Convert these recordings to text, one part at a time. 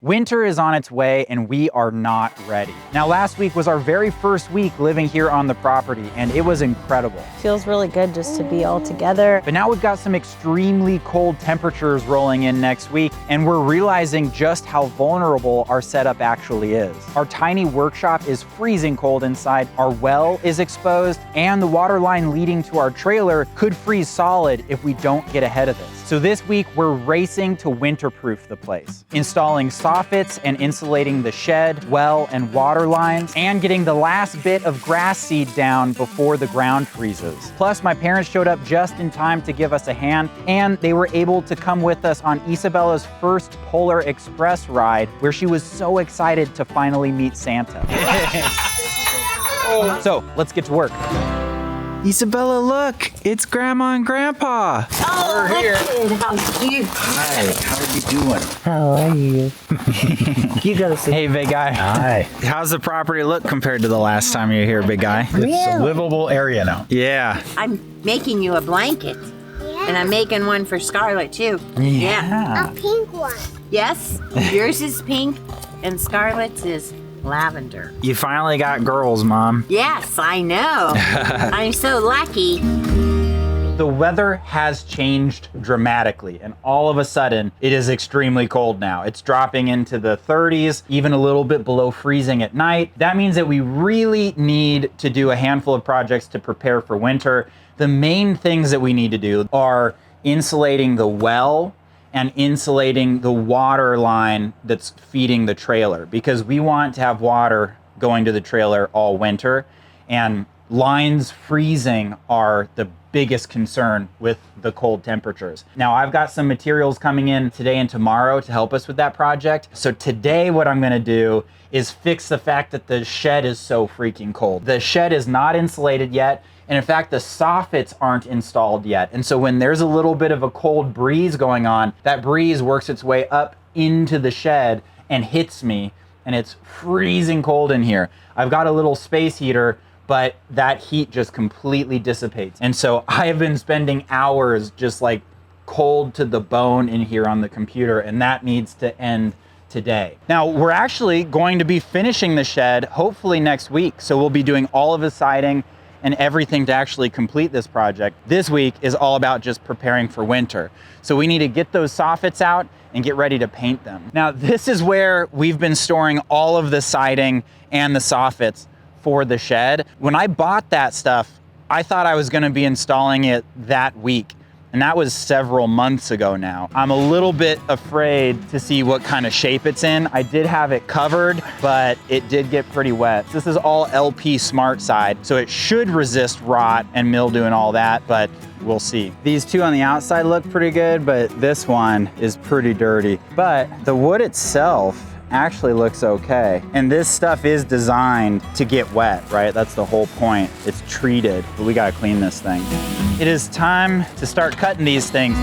Winter is on its way and we are not ready. Now, last week was our very first week living here on the property and it was incredible. Feels really good just to be all together. But now we've got some extremely cold temperatures rolling in next week and we're realizing just how vulnerable our setup actually is. Our tiny workshop is freezing cold inside, our well is exposed, and the water line leading to our trailer could freeze solid if we don't get ahead of this. So this week, we're racing to winterproof the place, installing soffits and insulating the shed, well, and water lines, and getting the last bit of grass seed down before the ground freezes. Plus, my parents showed up just in time to give us a hand, and they were able to come with us on Isabella's first Polar Express ride, where she was so excited to finally meet Santa. So, let's get to work. Isabella, look, it's Grandma and Grandpa. Oh, We're here. how cute. Hi, how are you doing? How are you? You gotta see. Hey, big guy. Hi. How's the property look compared to the last time you were here, big guy? Really? It's a livable area now. Yeah. I'm making you a blanket. And I'm making one for Scarlett, too. Yeah. A pink one. Yes, yours is pink and Scarlett's is lavender. You finally got girls, Mom. Yes, I know. I'm so lucky. The weather has changed dramatically, and all of a sudden, it is extremely cold now. It's dropping into the 30s, even a little bit below freezing at night. That means that we really need to do a handful of projects to prepare for winter. The main things that we need to do are insulating the well and insulating the water line that's feeding the trailer, because we want to have water going to the trailer all winter, and lines freezing are the biggest concern with the cold temperatures. Now, I've got some materials coming in today and tomorrow to help us with that project. So today what I'm gonna do is fix the fact that the shed is so freaking cold. The shed is not insulated yet, and in fact, the soffits aren't installed yet. And so when there's a little bit of a cold breeze going on, that breeze works its way up into the shed and hits me, and it's freezing cold in here. I've got a little space heater, but that heat just completely dissipates. And so I have been spending hours just like cold to the bone in here on the computer, and that needs to end today. Now, we're actually going to be finishing the shed hopefully next week. So we'll be doing all of the siding and everything to actually complete this project. This week is all about just preparing for winter. So we need to get those soffits out and get ready to paint them. Now, this is where we've been storing all of the siding and the soffits for the shed. When I bought that stuff, I thought I was gonna be installing it that week. And that was several months ago now. I'm a little bit afraid to see what kind of shape it's in. I did have it covered, but it did get pretty wet. This is all LP Smart Side, so it should resist rot and mildew and all that, but we'll see. These two on the outside look pretty good, but this one is pretty dirty. But the wood itself actually looks okay. And this stuff is designed to get wet, right? That's the whole point. It's treated, but we gotta clean this thing. It is time to start cutting these things.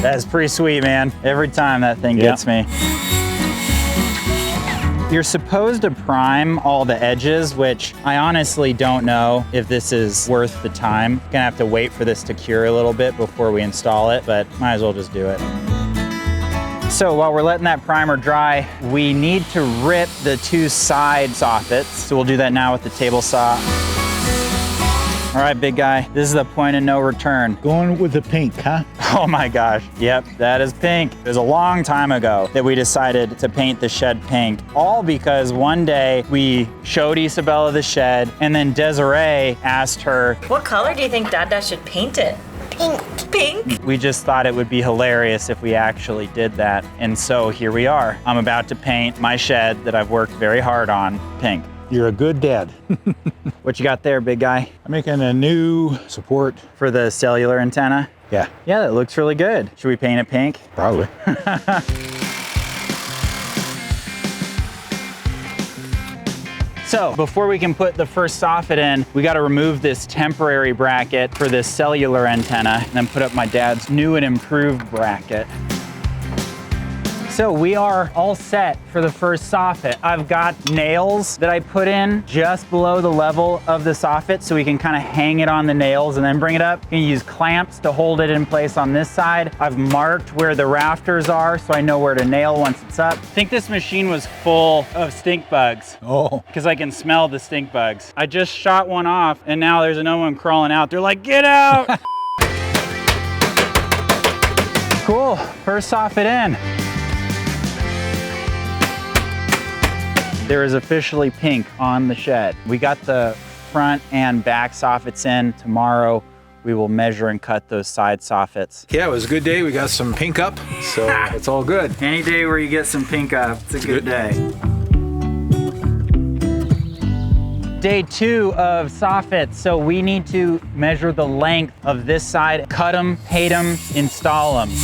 That is pretty sweet, man. Every time that thing gets me. You're supposed to prime all the edges, which I honestly don't know if this is worth the time. Gonna have to wait for this to cure a little bit before we install it, but might as well just do it. So while we're letting that primer dry, we need to rip the two side soffits. So we'll do that now with the table saw. All right, big guy, this is the point of no return. Going with the pink, huh? Oh my gosh, yep, that is pink. It was a long time ago that we decided to paint the shed pink, all because one day we showed Isabella the shed, and then Desiree asked her, What color do you think Dada should paint it? Pink? we just thought it would be hilarious if we actually did that. And so here we are. I'm about to paint my shed that I've worked very hard on pink. You're a good dad. What you got there, big guy? I'm making a new support. For the cellular antenna? Yeah, Yeah, that looks really good. Should we paint it pink? probably. So before we can put the first soffit in, we got to remove this temporary bracket for this cellular antenna and then put up my dad's new and improved bracket. So we are all set for the first soffit. I've got nails that I put in just below the level of the soffit so we can kind of hang it on the nails and then bring it up. You can use clamps to hold it in place on this side. I've marked where the rafters are so I know where to nail once it's up. I think this machine was full of stink bugs. Oh. Because I can smell the stink bugs. I just shot one off and now there's another one crawling out. They're like, get out! Cool, first soffit in. There is officially pink on the shed. We got the front and back soffits in. Tomorrow we will measure and cut those side soffits. Yeah, it was a good day. We got some pink up, so it's all good. Any day where you get some pink up, it's a good day. Day 2 of soffits. So we need to measure the length of this side, cut them, paint them, install them.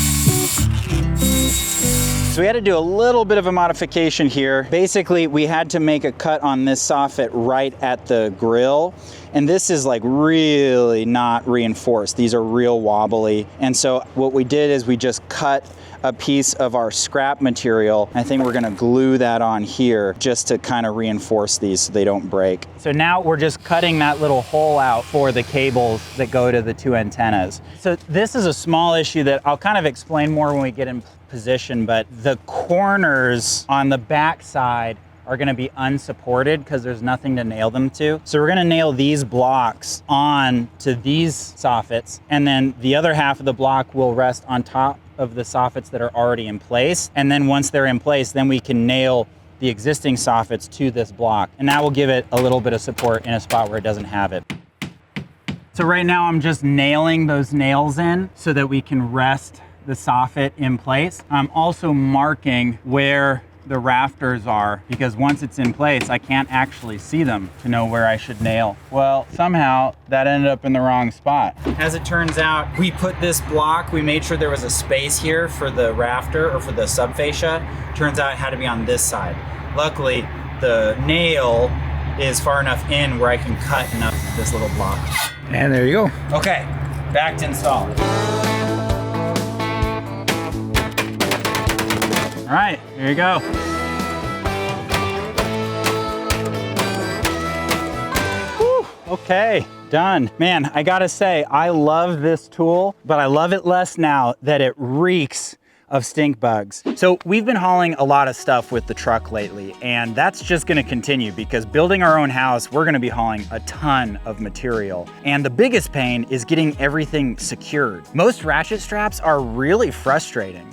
So we had to do a little bit of a modification here. Basically, we had to make a cut on this soffit right at the grill. And this is like really not reinforced. These are real wobbly. And so what we did is we just cut a piece of our scrap material. I think we're gonna glue that on here just to kind of reinforce these so they don't break. So now we're just cutting that little hole out for the cables that go to the 2 antennas. So this is a small issue that I'll kind of explain more when we get in position, but the corners on the back side are gonna be unsupported because there's nothing to nail them to. So we're gonna nail these blocks on to these soffits, and then the other half of the block will rest on top of the soffits that are already in place. And then once they're in place, then we can nail the existing soffits to this block. And that will give it a little bit of support in a spot where it doesn't have it. So right now I'm just nailing those nails in so that we can rest the soffit in place. I'm also marking where the rafters are because once it's in place, I can't actually see them to know where I should nail. Well, somehow that ended up in the wrong spot. As it turns out, we put this block, we made sure there was a space here for the rafter or for the subfascia. Turns out it had to be on this side. Luckily, the nail is far enough in where I can cut enough of this little block. And there you go. Okay, back to install. All right, here you go. Whew, okay, done. Man, I gotta say, I love this tool, but I love it less now that it reeks of stink bugs. So we've been hauling a lot of stuff with the truck lately, and that's just gonna continue because building our own house, we're gonna be hauling a ton of material. And the biggest pain is getting everything secured. Most ratchet straps are really frustrating.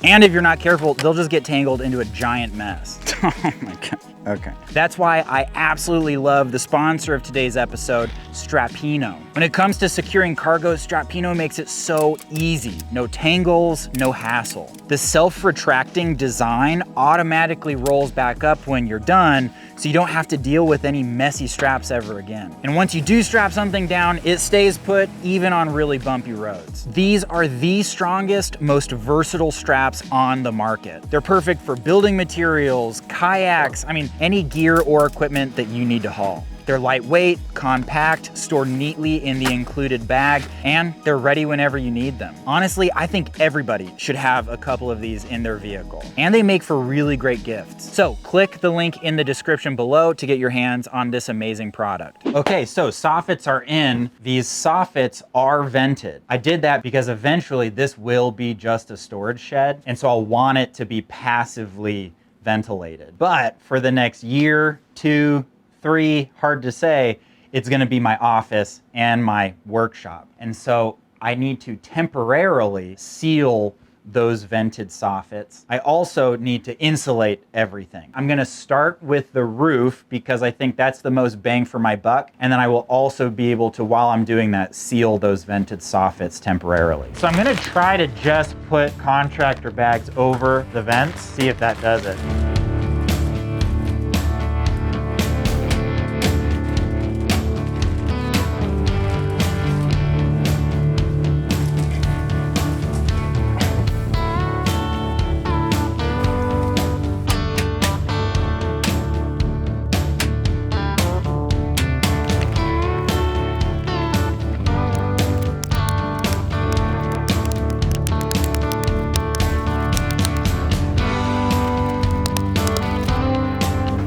And if you're not careful, they'll just get tangled into a giant mess. Oh my God. Okay. That's why I absolutely love the sponsor of today's episode, Strapino. When it comes to securing cargo, Strapino makes it so easy. No tangles, no hassle. The self-retracting design automatically rolls back up when you're done, so you don't have to deal with any messy straps ever again. And once you do strap something down, it stays put even on really bumpy roads. These are the strongest, most versatile straps on the market. They're perfect for building materials, kayaks, any gear or equipment that you need to haul. They're lightweight, compact, stored neatly in the included bag, and they're ready whenever you need them. Honestly, I think everybody should have a couple of these in their vehicle. And they make for really great gifts. So click the link in the description below to get your hands on this amazing product. Okay, so soffits are in. These soffits are vented. I did that because eventually this will be just a storage shed, and so I'll want it to be passively ventilated. But for the next year, 2, 3, hard to say, it's gonna be my office and my workshop. And so I need to temporarily seal those vented soffits. I also need to insulate everything. I'm gonna start with the roof because I think that's the most bang for my buck. And then I will also be able to, while I'm doing that, seal those vented soffits temporarily. So I'm gonna try to just put contractor bags over the vents, see if that does it.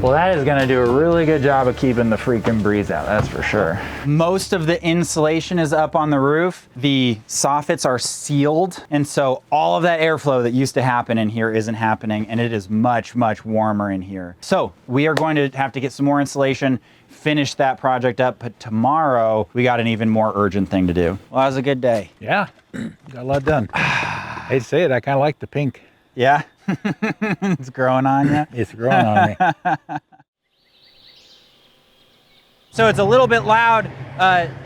Well, that is gonna do a really good job of keeping the freaking breeze out, that's for sure. Most of the insulation is up on the roof. The soffits are sealed, and so all of that airflow that used to happen in here isn't happening, and it is much, much warmer in here. So we are going to have to get some more insulation, finish that project up, but tomorrow we got an even more urgent thing to do. Well, that was a good day. Yeah, got a lot done. Hate to say it, I kind of like the pink. Yeah? It's growing on you? It's growing on me. So it's a little bit loud.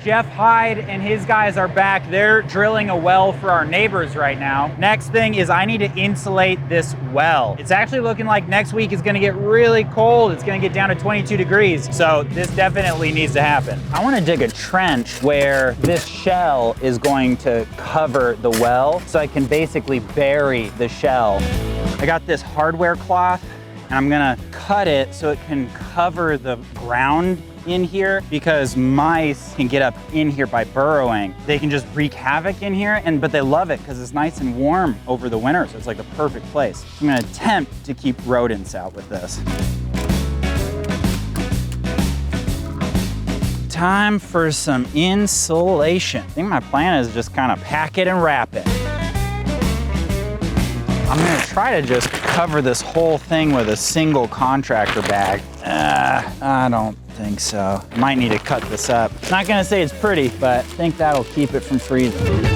Jeff Hyde and his guys are back. They're drilling a well for our neighbors right now. Next thing is I need to insulate this well. It's actually looking like next week is gonna get really cold. It's gonna get down to 22 degrees. So this definitely needs to happen. I wanna dig a trench where this shell is going to cover the well so I can basically bury the shell. I got this hardware cloth and I'm gonna cut it so it can cover the ground in here because mice can get up in here by burrowing. They can just wreak havoc in here, but they love it because it's nice and warm over the winter, so it's like the perfect place. So I'm gonna attempt to keep rodents out with this. Time for some insulation. I think my plan is just kind of pack it and wrap it. I'm gonna try to just cover this whole thing with a single contractor bag. I don't think so. Might need to cut this up. Not gonna say it's pretty, but I think that'll keep it from freezing. I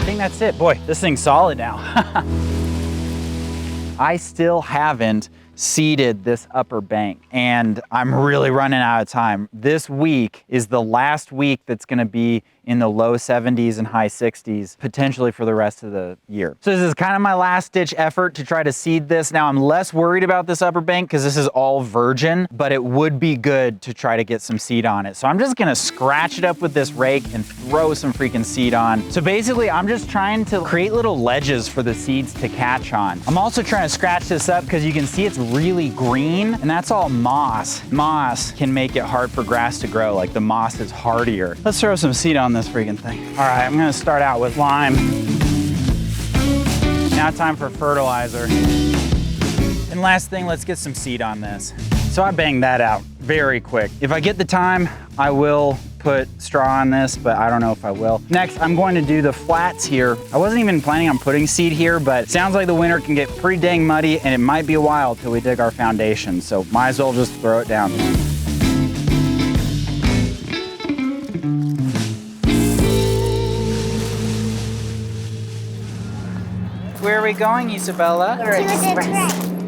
think that's it. Boy, this thing's solid now. I still haven't seeded this upper bank and I'm really running out of time. This week is the last week that's gonna be in the low 70s and high 60s, potentially for the rest of the year. So this is kind of my last ditch effort to try to seed this. Now I'm less worried about this upper bank because this is all virgin, but it would be good to try to get some seed on it. So I'm just gonna scratch it up with this rake and throw some freaking seed on. So basically I'm just trying to create little ledges for the seeds to catch on. I'm also trying to scratch this up because you can see it's really green and that's all moss. Moss can make it hard for grass to grow, like the moss is hardier. Let's throw some seed on this freaking thing. All right, I'm gonna start out with lime. Now time for fertilizer. And last thing, let's get some seed on this. So I banged that out very quick. If I get the time, I will put straw on this, but I don't know if I will. Next, I'm going to do the flats here. I wasn't even planning on putting seed here, but it sounds like the winter can get pretty dang muddy and it might be a while till we dig our foundation. So might as well just throw it down. Where are we going, Isabella?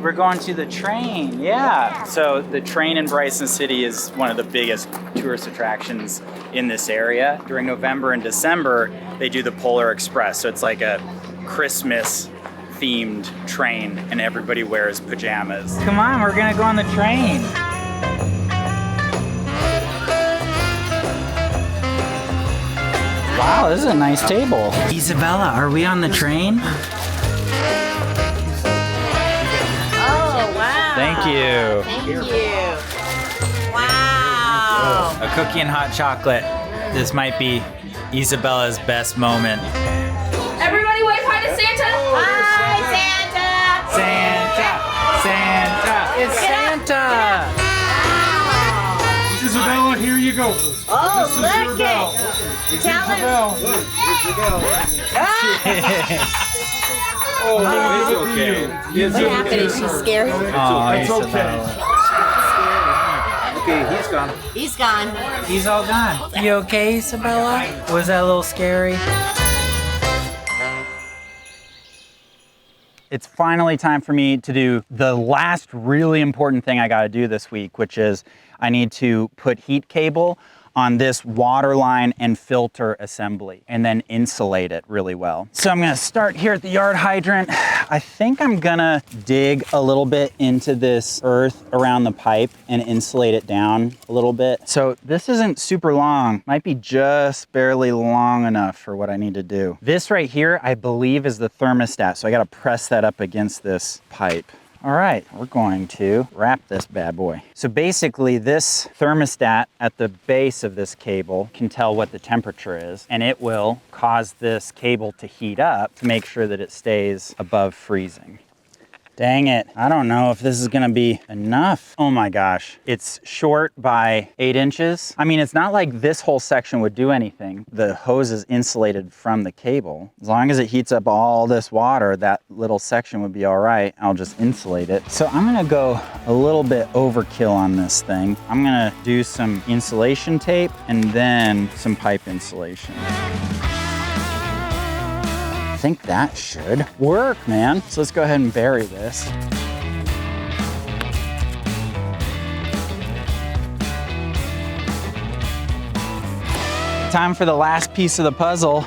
We're going to the train, yeah. So the train in Bryson City is one of the biggest tourist attractions in this area. During November and December, they do the Polar Express. So it's like a Christmas themed train and everybody wears pajamas. Come on, we're gonna go on the train. Wow, this is a nice table. Isabella, are we on the train? Thank you. Thank you. Wow. A cookie and hot chocolate. This might be Isabella's best moment. Everybody wave hi to Santa. Hi, Santa. Santa! Santa! It's Santa! Isabella, here you go. Oh, This is look your bell. it. Tell him. Oh, it's okay. What happened? Is she scared? It's okay. Okay, he's gone. He's gone. He's all gone. You okay, Isabella? Was that a little scary? It's finally time for me to do the last really important thing I gotta do this week, which is I need to put heat cable on this water line and filter assembly and then insulate it really well. So I'm gonna start here at the yard hydrant. I think I'm gonna dig a little bit into this earth around the pipe and insulate it down a little bit. So this isn't super long, might be just barely long enough for what I need to do. This right here, I believe is the thermostat. So I gotta press that up against this pipe. All right, we're going to wrap this bad boy. So basically this thermostat at the base of this cable can tell what the temperature is, and it will cause this cable to heat up to make sure that it stays above freezing. Dang it. I don't know if this is gonna be enough. Oh my gosh. It's short by 8 inches. I mean, it's not like this whole section would do anything. The hose is insulated from the cable. As long as it heats up all this water, that little section would be all right. I'll just insulate it. So I'm gonna go a little bit overkill on this thing. I'm gonna do some insulation tape and then some pipe insulation. I think that should work, man. So let's go ahead and bury this. Time for the last piece of the puzzle.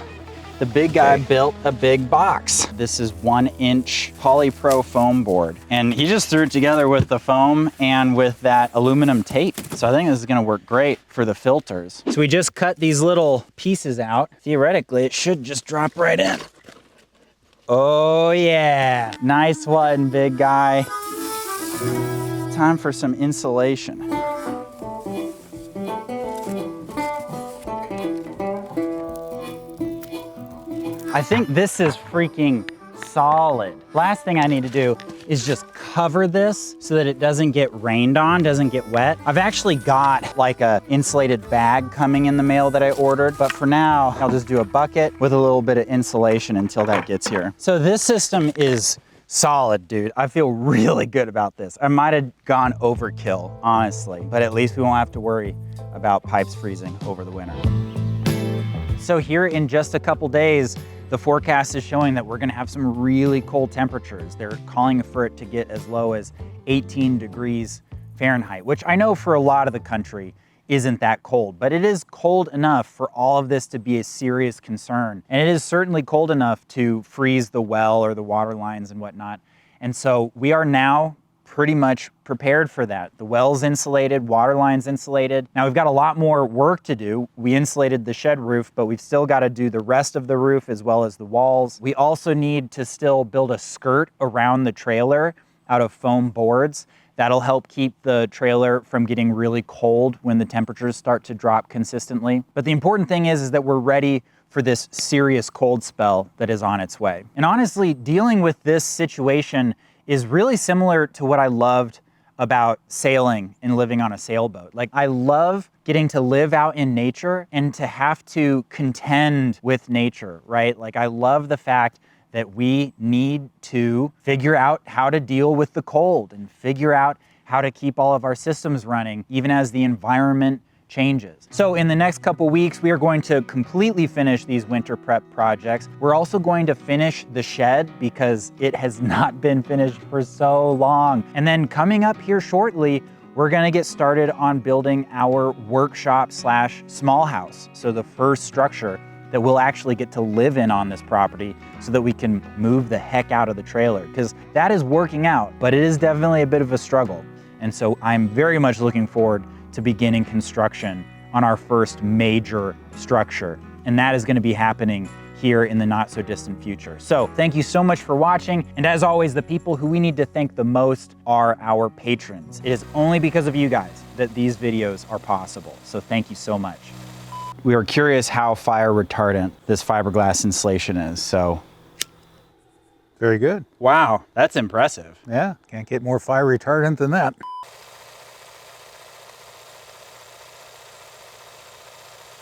The big guy built a big box. This is 1-inch polypro foam board. And he just threw it together with the foam and with that aluminum tape. So I think this is gonna work great for the filters. So we just cut these little pieces out. Theoretically, it should just drop right in. Oh yeah, nice one, big guy. Time for some insulation. I think this is freaking solid. Last thing I need to do is just cover this so that it doesn't get rained on, doesn't get wet. I've actually got like a insulated bag coming in the mail that I ordered, but for now, I'll just do a bucket with a little bit of insulation until that gets here. So this system is solid, dude. I feel really good about this. I might have gone overkill, honestly, but at least we won't have to worry about pipes freezing over the winter. So here in just a couple days, the forecast is showing that we're gonna have some really cold temperatures. They're calling for it to get as low as 18 degrees Fahrenheit, which I know for a lot of the country isn't that cold, but it is cold enough for all of this to be a serious concern. And it is certainly cold enough to freeze the well or the water lines and whatnot. And so we are now pretty much prepared for that. The well's insulated, water line's insulated. Now we've got a lot more work to do. We insulated the shed roof, but we've still got to do the rest of the roof as well as the walls. We also need to still build a skirt around the trailer out of foam boards. That'll help keep the trailer from getting really cold when the temperatures start to drop consistently. But the important thing is that we're ready for this serious cold spell that is on its way. And honestly, dealing with this situation is really similar to what I loved about sailing and living on a sailboat. Like, I love getting to live out in nature and to have to contend with nature, right? Like, I love the fact that we need to figure out how to deal with the cold and figure out how to keep all of our systems running, even as the environment changes. So in the next couple weeks, we are going to completely finish these winter prep projects. We're also going to finish the shed because it has not been finished for so long. And then coming up here shortly, we're gonna get started on building our workshop / small house. So the first structure that we'll actually get to live in on this property so that we can move the heck out of the trailer, because that is working out, but it is definitely a bit of a struggle. And so I'm very much looking forward to beginning construction on our first major structure. And that is gonna be happening here in the not so distant future. So thank you so much for watching. And as always, the people who we need to thank the most are our patrons. It is only because of you guys that these videos are possible. So thank you so much. We were curious how fire retardant this fiberglass insulation is, so. Very good. Wow, that's impressive. Yeah, can't get more fire retardant than that.